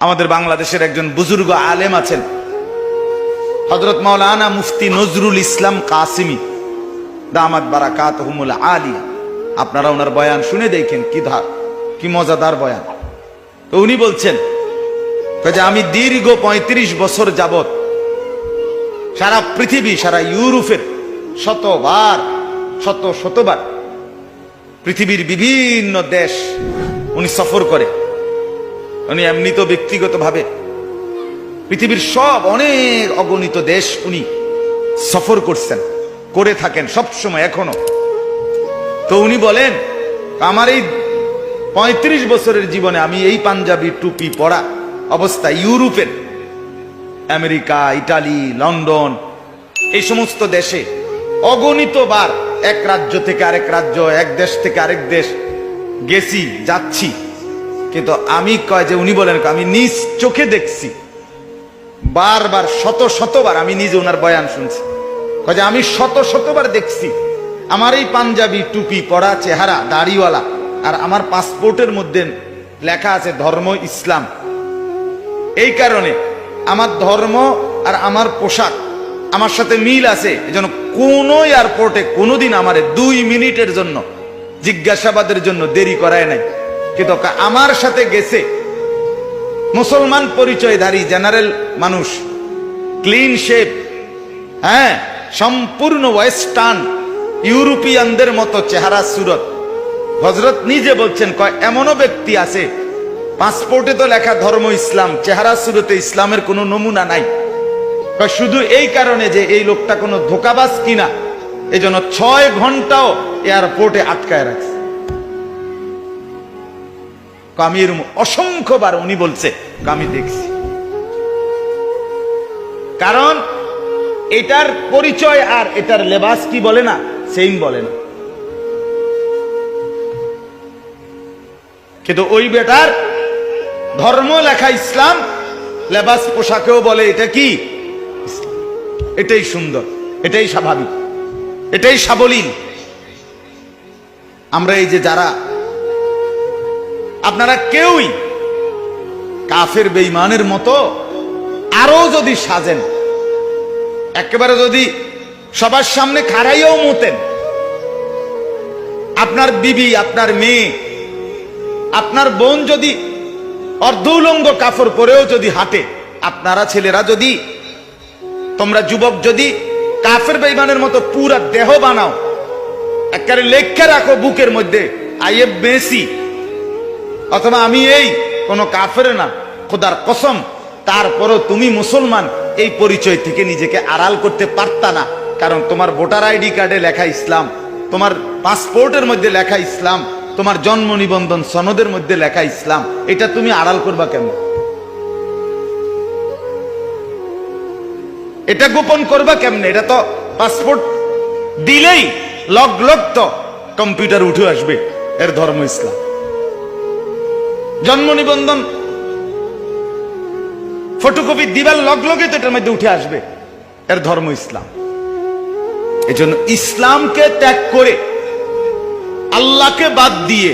আমাদের বাংলাদেশের একজন বুজুর্গ আলেম আছেন, হযরত মাওলানা মুফতি নজরুল ইসলাম কাসিমি দামাত বারাকাতুহুমুল আলিয়া। আপনারা ওনার বয়ান শুনে দেখেন কি মজাদার বয়ান। তো উনি বলছেন যে আমি দীর্ঘ ৩৫ বছর যাবত সারা পৃথিবী, সারা ইউরোপের শতবার পৃথিবীর বিভিন্ন দেশ উনি সফর করে। উনি এমনি তো ব্যক্তিগতভাবে পৃথিবীর সব অনেক অগণিত দেশ উনি সফর করছেন, করে থাকেন সব সময় এখনো। তো উনি বলেন আমার এই ৩৫ বছরের জীবনে আমি এই পাঞ্জাবি টুপি পরা অবস্থা ইউরোপের, আমেরিকা, ইটালি, লন্ডন, এই সমস্ত দেশে অগণিত বার এক রাজ্য থেকে আরেক রাজ্য, এক দেশ থেকে আরেক দেশ গেছি, যাচ্ছি। কিন্তু আমি উনি বলেন আমি নিজ চোখে দেখছি, বারবার শতবার আমি নিজে ওনার বয়ান শুনছি, যে আমি শতবার দেখছি আমার এই পাঞ্জাবি টুপি পরা চেহারা, দাড়িওয়ালা, আর আমার পাসপোর্টের মধ্যে লেখা আছে ধর্ম ইসলাম। এই কারণে আমার ধর্ম আর আমার পোশাক আমার সাথে মিল আছে, এজন্য কোন এয়ারপোর্টে কোনোদিন আমার 2 মিনিটের জন্য জিজ্ঞাসাবাদের জন্য দেরি করায় নাই। কিন্তু আমার সাথে গেছে মুসলমান পরিচয়ধারী জেনারেল মানুষ, ক্লিন শেপ, হ্যাঁ, সম্পূর্ণ ওয়েস্টার্ন ইউরোপিয়ানদের মতো চেহারা সুরত। হযরত নিজে বলছেন এমনও ব্যক্তি আছে পাসপোর্টে তো লেখা ধর্ম ইসলাম, চেহারা সুরতে ইসলামের কোনো নমুনা নাই। শুধু এই কারণে যে এই লোকটা কোনো ধোঁকাবাজ কিনা, এই জন্য 6 ঘন্টাও এয়ারপোর্টে আটকায় রাখছে। আমি এরকম অসংখ্যবার উনি বলছে আমি দেখছি। কারণ এটার পরিচয় আর এটার লেবাস কি বলে না, সেম বলে না। কিন্তু ওই বেটার ধর্ম লেখা ইসলাম, লেবাস পোশাকেও বলে এটা কি ইসলাম। এটাই সুন্দর, এটাই স্বাভাবিক, এটাই সাবলীল। আমরা এই যে যারা, আপনারা কেউই কাফের বেঈমানের মতো আরো যদি সাজেন, একেবারে যদি সবার সামনে খাড়াইয়াও মতেন, আপনার বিবি, আপনার মেয়ে, আপনার বোন যদি অর্ধ উলঙ্গ কাপড় পরেও যদি হাঁটে, আপনারা ছেলেরা যদি, তোমরা যুবক যদি কাফের বেঈমানের মতো পুরা দেহ বানাও, একেবারে লেখা রাখো বুকের মধ্যে আইএফ মেসি, অথবা আমি এই কোন কাফের না, খোদার কসম, তারপরও তুমি মুসলমান এই পরিচয় থেকে নিজেকে আড়াল করতে পারতা না। কারণ তোমার ভোটার আইডি কার্ডে লেখা ইসলাম, তোমার পাসপোর্টের মধ্যে লেখা ইসলাম, তোমার জন্ম নিবন্ধন সনদের মধ্যে লেখা ইসলাম, এটা তুমি আড়াল করবা কেন? এটা গোপন করবা কেমনে? এটা তো পাসপোর্ট দিলেই লগ তো কম্পিউটার উঠে আসবে এর ধর্ম ইসলাম। জন্ম নিবন্ধন ফটোকপি দিবার লগে তো এটার মধ্যে উঠে আসবে এর ধর্ম ইসলাম। এই জন্য ইসলামকে ত্যাগ করে, আল্লাহকে বাদ দিয়ে